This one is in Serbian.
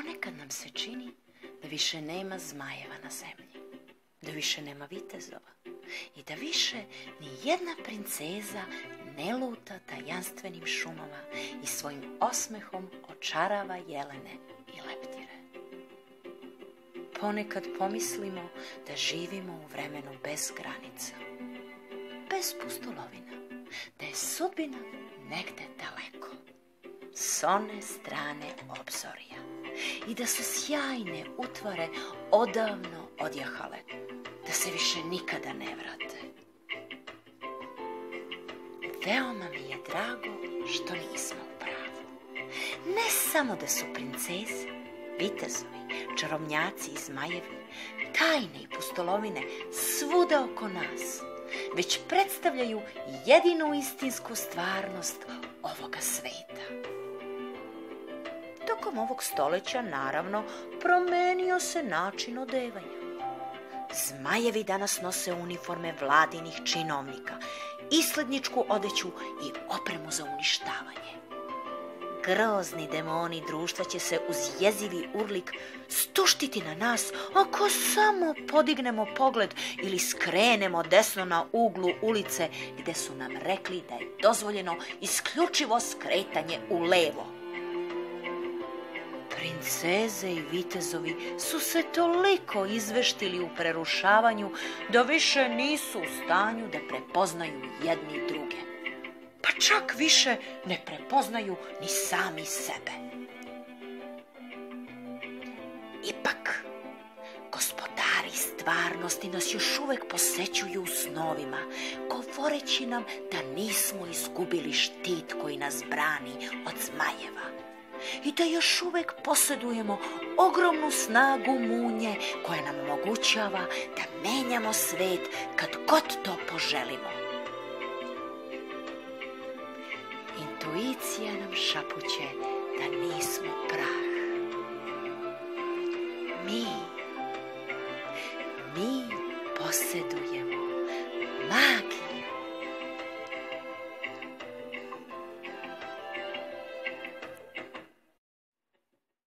ponekad nam se čini da više nema zmajeva na zemlji, da više nema vitezova i da više ni jedna princeza ne luta tajanstvenim šumama i svojim osmehom očarava jelene i leptire. Ponekad pomislimo da živimo u vremenu bez granica, bez pustolovina, da je sudbina negde daleko, s one strane obzorja i da su sjajne utvare odavno odjahale, da se više nikada ne vrate. Veoma mi je drago što nismo u pravu. Ne samo da su princeze, vitezovi, čarobnjaci i zmajevi, tajne i pustolovine svuda oko nas, već predstavljaju jedinu istinsku stvarnost ovoga sveta. Tokom ovog stoleća, naravno, promenio se način odevanja. Zmajevi danas nose uniforme vladinih činovnika, isledničku odeću i opremu za uništavanje. Grozni demoni društva će se uz jezivi urlik stuštiti na nas ako samo podignemo pogled ili skrenemo desno na uglu ulice gde su nam rekli da je dozvoljeno isključivo skretanje u levo. Princeze i vitezovi su se toliko izveštili u prerušavanju da više nisu u stanju da prepoznaju jedni druge. Pa čak više ne prepoznaju ni sami sebe. Ipak, gospodari stvarnosti nas još uvek posećuju u snovima, govoreći nam da nismo izgubili štit koji nas brani od zmajeva i da još uvek posedujemo ogromnu snagu munje koja nam omogućava da menjamo svet kad god to poželimo. Intuicija nam šapuće da nismo prah. Mi posedujemo